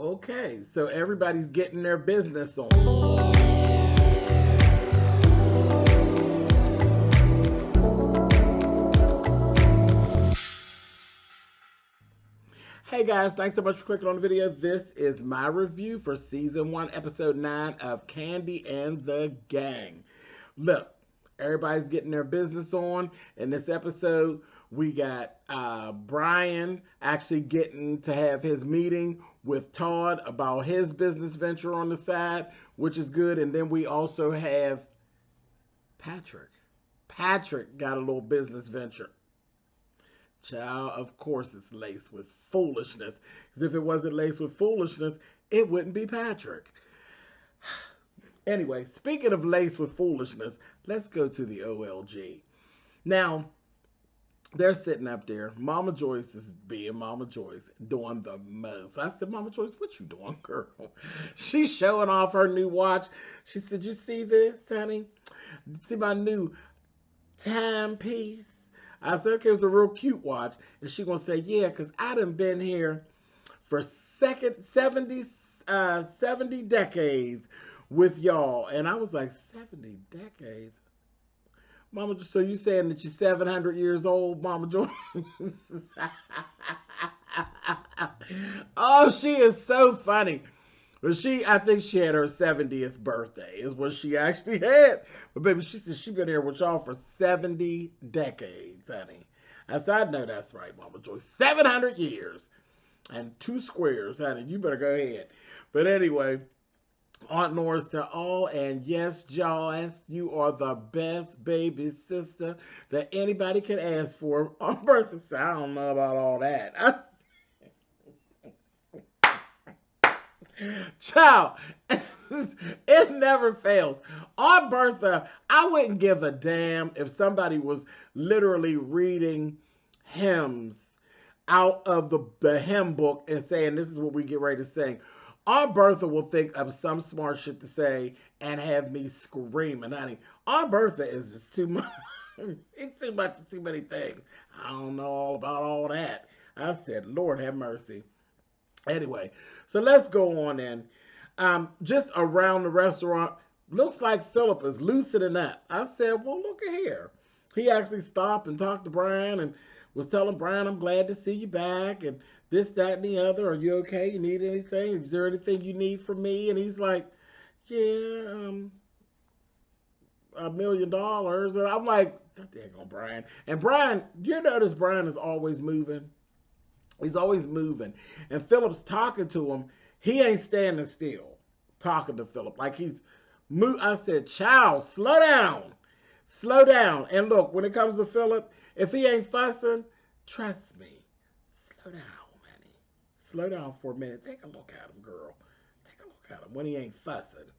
Okay, so everybody's getting their business on. Hey guys, thanks so much for clicking on the video. This is my review for Season 1, Episode 9 of Kandi and the Gang. Look, everybody's getting their business on. In this episode, we got Brian actually getting to have his meeting with Todd about his business venture on the side, which is good. And then we also have Patrick. Patrick got a little business venture. Child, of course it's laced with foolishness. Because if it wasn't laced with foolishness, it wouldn't be Patrick. Anyway, speaking of laced with foolishness, let's go to the O.L.G. Now, they're sitting up there. Mama Joyce is being Mama Joyce, doing the most. I said, Mama Joyce, what you doing, girl? She's showing off her new watch. She said, you see this, honey? See my new timepiece? I said, okay, it was a real cute watch. And she gonna say, yeah, because I done been here for 70 decades with y'all. And I was like, 70 decades? Mama, so you saying that you're 700 years old, Mama Joy? Oh, she is so funny. But I think she had her 70th birthday is what she actually had. But baby, she said she been here with y'all for 70 decades, honey. I said, I know that's right, Mama Joy. 700 years and 2 squares, honey. You better go ahead. But anyway, Aunt Nora said, oh, and yes, Joyce, you are the best baby sister that anybody could ask for. Aunt Bertha said, I don't know about all that. Child, it never fails. Aunt Bertha, I wouldn't give a damn if somebody was literally reading hymns out of the hymn book and saying, this is what we get ready to sing. Aunt Bertha will think of some smart shit to say and have me screaming, honey. Aunt Bertha is just too much. It's too much of too many things. I don't know all about all that. I said, Lord have mercy. Anyway, so let's go on in. Just around the restaurant, looks like Philip is loosening up. I said, well, look at here. He actually stopped and talked to Brian and was telling Brian, I'm glad to see you back and this, that, and the other. Are you okay? You need anything? Is there anything you need from me? And he's like, yeah, $1 million. And I'm like, that daggone Brian. And Brian, you notice Brian is always moving. He's always moving. And Philip's talking to him. He ain't standing still talking to Philip. Like he's I said, child, slow down. Slow down. And look, when it comes to Philip, if he ain't fussing, trust me, slow down, honey. Slow down for a minute. Take a look at him, girl. Take a look at him when he ain't fussing.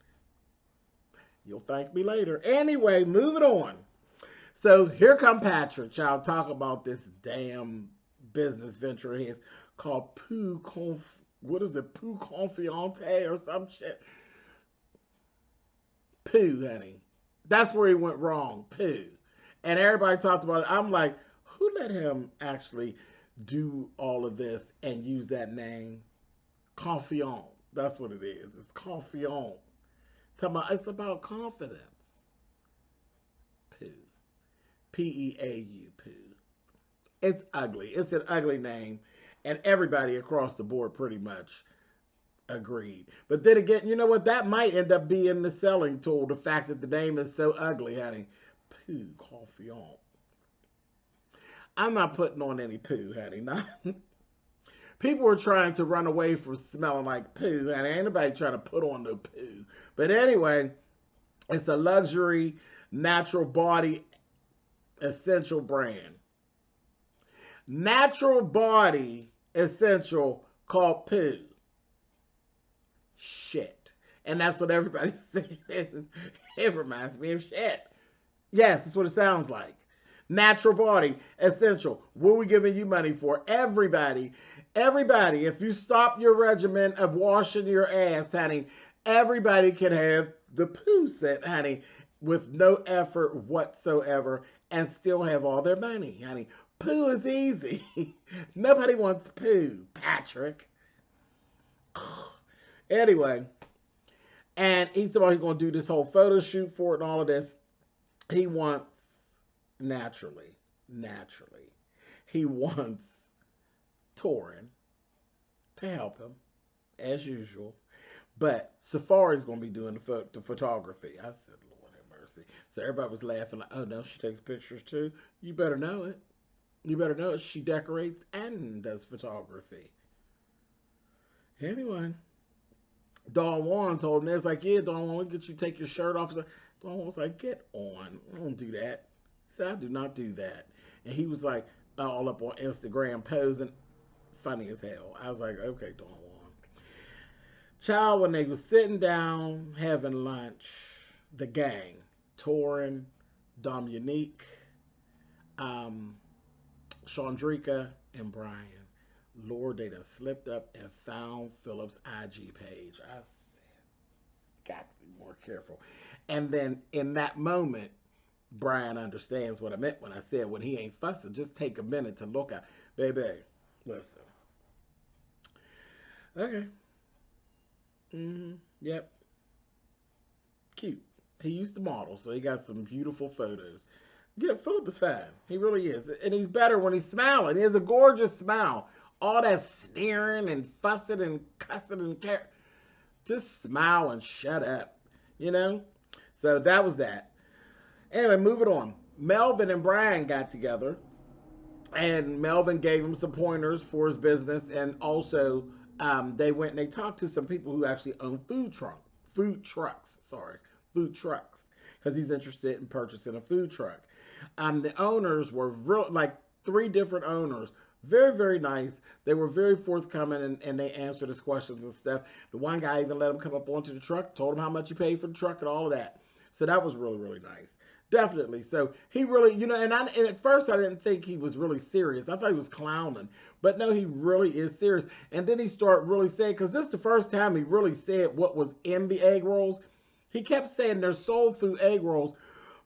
You'll thank me later. Anyway, moving on. So here come Patrick, child, talk about this damn business venture of his called Poo Confiante or some shit. Poo, honey. That's where he went wrong. Poo. And everybody talked about it. I'm like, who let him actually do all of this and use that name? Confiant. That's what it is. It's Confiant. It's about confidence. Poo. P-E-A-U. Poo. It's ugly. It's an ugly name. And everybody across the board pretty much agreed. But then again, you know what? That might end up being the selling tool. The fact that the name is so ugly, honey. Poo Confiant. I'm not putting on any poo, honey. People were trying to run away from smelling like poo. And ain't nobody trying to put on no poo. But anyway, it's a luxury, natural body, essential brand. Natural body essential called poo. Shit. And that's what everybody's saying. It reminds me of shit. Yes, that's what it sounds like. Natural body essential. What are we giving you money for? Everybody, if you stop your regimen of washing your ass, honey, everybody can have the poo set, honey, with no effort whatsoever and still have all their money, honey. Poo is easy. Nobody wants poo, Patrick. Anyway, and he said, well, he's going to do this whole photo shoot for it and all of this. He wants, naturally, he wants Torin to help him, as usual. But Safari's going to be doing the photography. I said, Lord have mercy. So everybody was laughing like, oh, no, she takes pictures too. You better know it. You better know it. She decorates and does photography. Anyway, Dawn Warren told me, it's like, yeah, Dawn Warren, get you take your shirt off. Dawn Warren was like, get on. I don't do that. He said, I do not do that. And he was like, all up on Instagram posing. Funny as hell. I was like, okay, Dawn Warren. Child, when they was sitting down having lunch, the gang, Torin, Dominique, Chandrika, and Brian, Lord, they done slipped up and found Philip's IG page. I said, got to be more careful. And then in that moment, Brian understands what I meant when I said, when he ain't fussing, just take a minute to look at, baby, listen. Okay. Yep. Cute. He used to model, so he got some beautiful photos. Yeah, Philip is fine. He really is. And he's better when he's smiling. He has a gorgeous smile. All that sneering and fussing and cussing and just smile and shut up. You know? So that was that. Anyway, moving on. Melvin and Brian got together. And Melvin gave him some pointers for his business. And also, they went and they talked to some people who actually own food trucks. Because he's interested in purchasing a food truck. The owners were like 3 different owners. Very, very nice. They were very forthcoming and they answered his questions and stuff. The one guy even let him come up onto the truck, told him how much he paid for the truck and all of that. So that was really, really nice. Definitely. So he really, and at first I didn't think he was really serious. I thought he was clowning. But no, he really is serious. And then he started really saying, because this is the first time he really said what was in the egg rolls. He kept saying they're soul food egg rolls.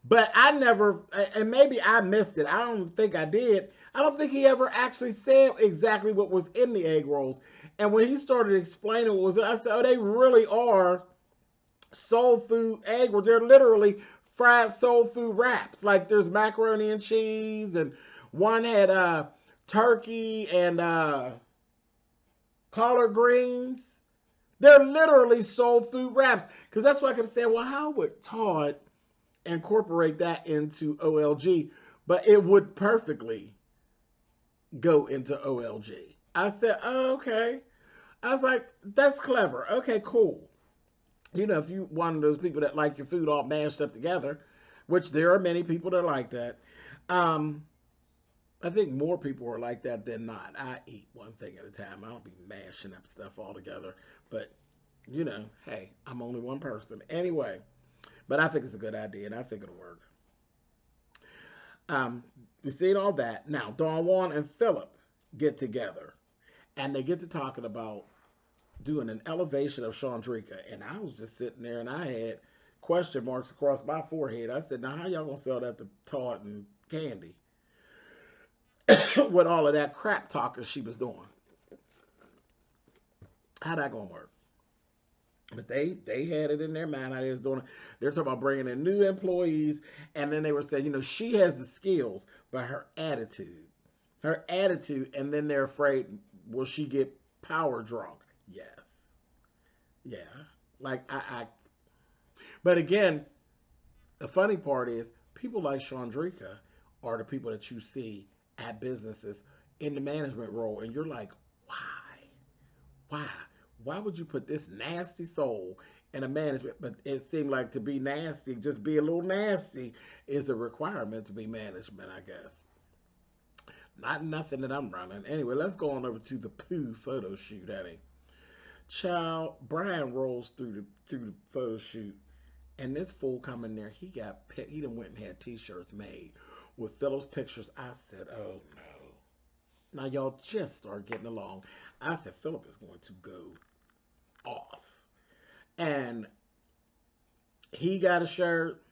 But I never, and maybe I missed it. I don't think I did. I don't think he ever actually said exactly what was in the egg rolls. And when he started explaining what was in, I said, oh, they really are soul food egg rolls. They're literally fried soul food wraps. Like there's macaroni and cheese, and one had turkey and collard greens. They're literally soul food wraps. Because that's why I kept saying, well, how would Todd incorporate that into O.L.G, but it would perfectly go into O.L.G. I said, oh, okay. I was like, that's clever. Okay, cool. If you one of those people that like your food all mashed up together, which there are many people that like that. I think more people are like that than not. I eat one thing at a time. I don't be mashing up stuff all together. But, hey, I'm only one person. Anyway. But I think it's a good idea, and I think it'll work. We've seen all that. Now, Dawn Juan and Philip get together, and they get to talking about doing an elevation of Chandrika. And I was just sitting there, and I had question marks across my forehead. I said, now, how y'all going to sell that to Todd and Kandi? With all of that crap talking she was doing. How that going to work? But they had it in their mind how they was doing it. They were talking about bringing in new employees, and then they were saying, she has the skills, but her attitude, and then they're afraid, will she get power drunk? Yes. Yeah. Like, but again, the funny part is, people like Chandrika are the people that you see at businesses in the management role, and you're like, why? Why would you put this nasty soul in a management? But it seemed like to be nasty, just be a little nasty, is a requirement to be management, I guess. Not nothing that I'm running. Anyway, let's go on over to the Pooh photo shoot, honey. Child, Brian rolls through the photo shoot, and this fool coming there, he done went and had t-shirts made with Philip's pictures. I said, oh no. Now y'all just start getting along. I said, Philip is going to go off. And he got a shirt.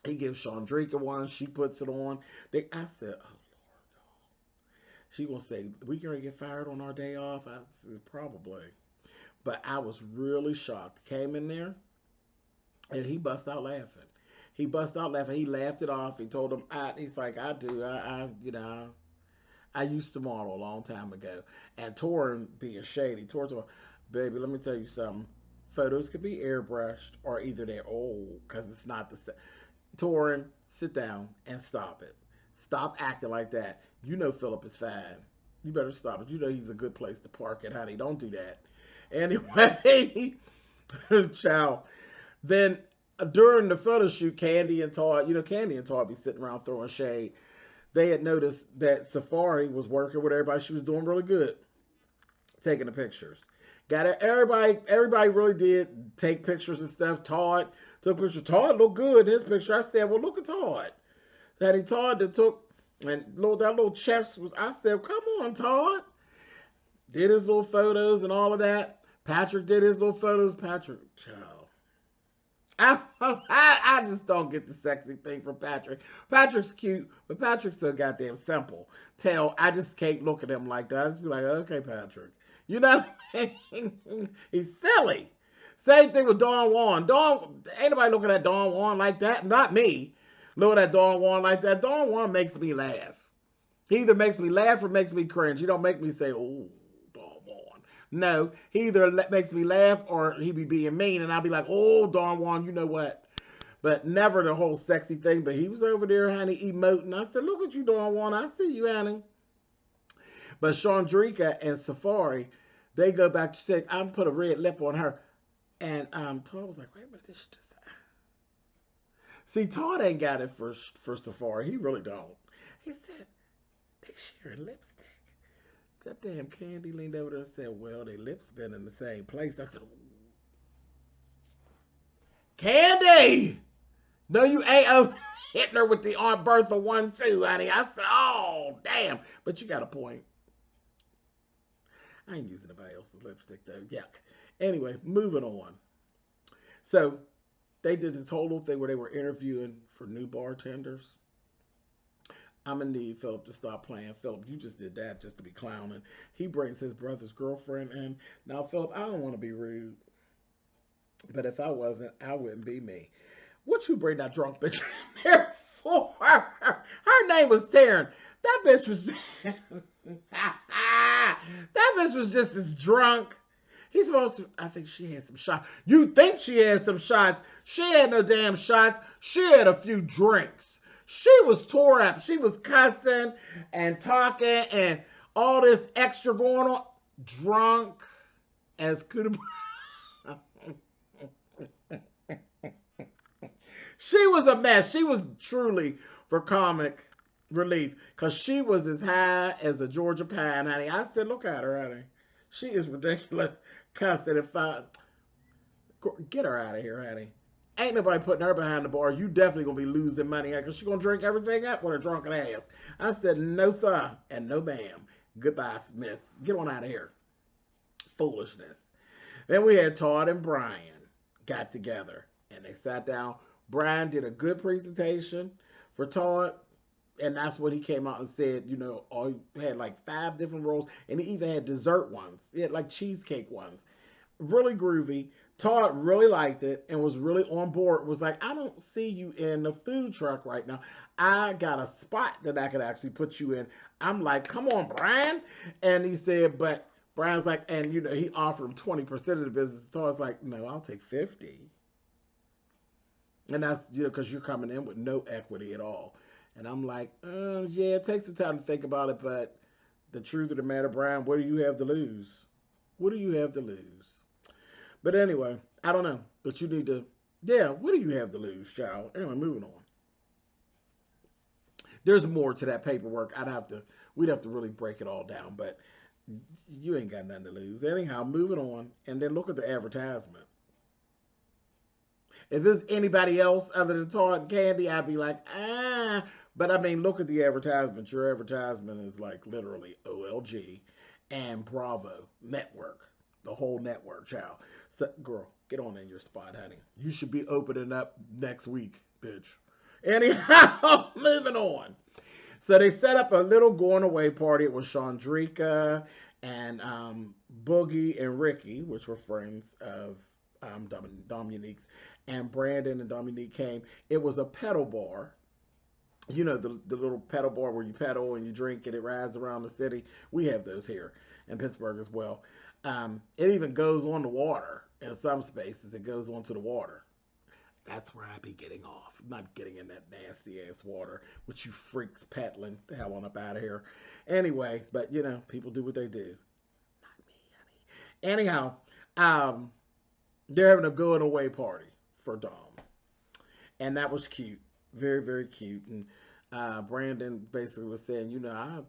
He gives Chandrika one. She puts it on. I said, oh, Lord, y'all. She gonna say, we gonna get fired on our day off? I said, probably. But I was really shocked. Came in there and he bust out laughing. He bust out laughing. He laughed it off. He told him, he's like, I do. I used to model a long time ago. And Torin being shady, Torin told me, baby, let me tell you something. Photos could be airbrushed or either they're old because it's not the same. Torin, sit down and stop it. Stop acting like that. You know Philip is fine. You better stop it. You know he's a good place to park it, honey. Don't do that. Anyway, ciao. Then during the photo shoot, Kandi and Todd, Kandi and Todd be sitting around throwing shade. They had noticed that Safari was working with everybody. She was doing really good, taking the pictures. Got it. Everybody really did take pictures and stuff. Todd took pictures. Todd looked good in his picture. I said, well, look at Todd. Todd that took, and that little chest was, I said, come on, Todd. Did his little photos and all of that. Patrick did his little photos. Patrick, child. I just don't get the sexy thing from Patrick. Patrick's cute, but Patrick's so goddamn simple. I just can't look at him like that. I just be like, okay, Patrick. You know what I mean? He's silly. Same thing with Don Juan. Ain't nobody looking at Don Juan like that. Not me. Looking at Don Juan like that. Don Juan makes me laugh. He either makes me laugh or makes me cringe. He don't make me say, oh, Don Juan. No, he either makes me laugh or he be being mean, and I'll be like, oh, Don Juan, you know what? But never the whole sexy thing. But he was over there, honey, emoting. I said, look at you, Don Juan. I see you, honey. But Chandrika and Safari, they go back to say, I'm put a red lip on her. And Todd was like, wait a minute, did she just say? See, Todd ain't got it for Safari. He really don't. He said, they share lipstick. That damn Kandi leaned over there and said, well, their lips been in the same place. I said, Kandi! No, you ain't hitting her with the Aunt Bertha 1-2, honey. I said, oh, damn. But you got a point. I ain't using anybody else's lipstick, though. Yuck. Anyway, moving on. So, they did this whole little thing where they were interviewing for new bartenders. I'm going to need Philip to stop playing. Philip, you just did that just to be clowning. He brings his brother's girlfriend in. Now, Philip, I don't want to be rude. But if I wasn't, I wouldn't be me. What you bring that drunk bitch in there for? Her name was Taryn. That bitch was... that bitch was just as drunk. He's supposed to... I think she had some shots. You think she had some shots. She had no damn shots. She had a few drinks. She was tore up. She was cussing and talking and all this extra going on. Drunk as could have... She was a mess. She was truly for comic relief because she was as high as a Georgia pine, honey. I said, look at her, honey. She is ridiculous. Cussing and fine. Get her out of here, honey. Ain't nobody putting her behind the bar. You definitely going to be losing money because she's going to drink everything up with her drunken ass. I said, no, sir, and no, ma'am. Goodbye, miss. Get on out of here. Foolishness. Then we had Todd and Brian got together and they sat down. Brian did a good presentation for Todd, and that's what he came out and said, he had like 5 different rolls, and he even had dessert ones. He had like cheesecake ones. Really groovy. Todd really liked it and was really on board. Was like, I don't see you in the food truck right now. I got a spot that I could actually put you in. I'm like, come on, Brian. And he said, but Brian's like, and he offered him 20% of the business. Todd's like, no, I'll take 50. And that's, because you're coming in with no equity at all. And I'm like, yeah, it takes some time to think about it, but the truth of the matter, Brian, what do you have to lose? What do you have to lose? But anyway, I don't know. But you need to, what do you have to lose, child? Anyway, moving on. There's more to that paperwork. We'd have to really break it all down, but you ain't got nothing to lose. Anyhow, moving on. And then look at the advertisement. If there's anybody else other than Todd and Kandi, I'd be like, But I mean, look at the advertisement. Your advertisement is like literally O.L.G. and Bravo Network. The whole network, child. So, girl, get on in your spot, honey. You should be opening up next week, bitch. Anyhow, moving on. So they set up a little going away party. It was Chandrika And Boogie and Ricky, which were friends of Dominique's, and Brandon and Dominique came. It was a pedal bar. You know, the little pedal bar where you pedal and you drink and it rides around the city. We have those here in Pittsburgh as well. It even goes on the water in some spaces. It goes onto the water. That's where I be getting off. I'm not getting in that nasty ass water, which you freaks peddling the hell on up out of here. Anyway, but you know, people do what they do. Not me, honey. Anyhow, um, they're having a going away party for Dom, and that was cute, very very cute. And Brandon basically was saying, you know,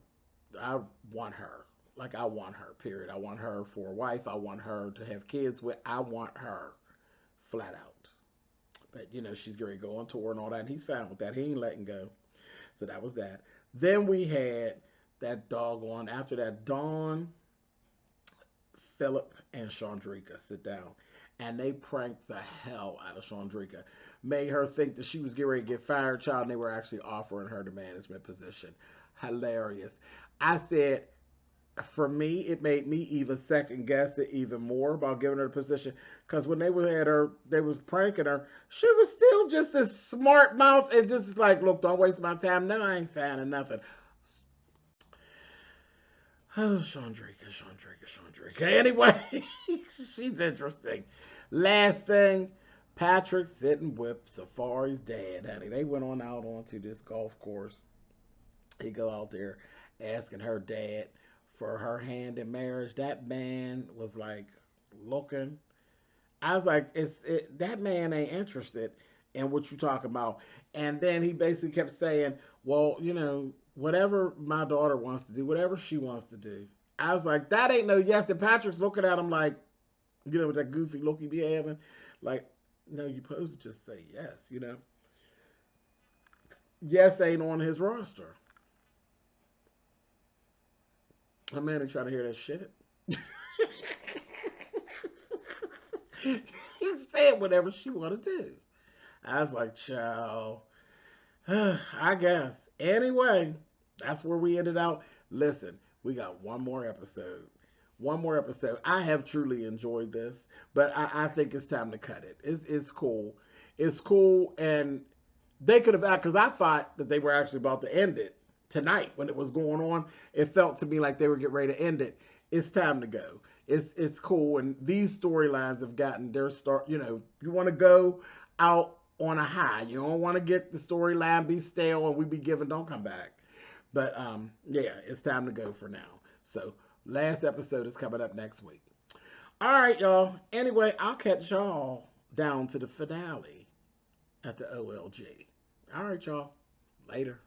I want her. Like I want her. Period. I want her for a wife. I want her to have kids with. I want her, flat out. But you know, she's going to go on tour and all that. And he's fine with that. He ain't letting go. So that was that. Then we had that doggone, after that, Dawn, Philip, and Chandrika sit down. And they pranked the hell out of Chandrika. Made her think that she was getting ready to get fired, child, and they were actually offering her the management position. Hilarious. I said, for me, it made me even second guess it even more about giving her the position. Because when they were at her, they was pranking her. She was still just as smart mouth and just like, look, don't waste my time. No, I ain't signing nothing. Oh, Chandrika. Anyway, she's interesting. Last thing, Patrick sitting with Safari's dad, honey. They went on out onto this golf course. He go out there asking her dad for her hand in marriage. That man was like looking. I was like, that man ain't interested in what you talking about. And then he basically kept saying, well, you know, whatever my daughter wants to do, whatever she wants to do. I was like, that ain't no yes. And Patrick's looking at him like, you know, with that goofy look he be having. Like, no, you supposed to just say yes, you know. Yes ain't on his roster. My man ain't trying to hear that shit. He said whatever she want to do. I was like, child, I guess. Anyway, that's where we ended out. Listen, we got one more episode. One more episode. I have truly enjoyed this, but I think it's time to cut it. It's cool. It's cool, and they could have, because I thought that they were actually about to end it tonight when it was going on. It felt to me like they were getting ready to end it. It's time to go. It's cool, and these storylines have gotten their start. You know, you want to go out on a high. You don't want to get the storyline be stale and we be giving don't come back. But yeah, it's time to go for now. So last episode is coming up next week. All right, y'all. Anyway, I'll catch y'all down to the finale at the O.L.G. All right, y'all. Later.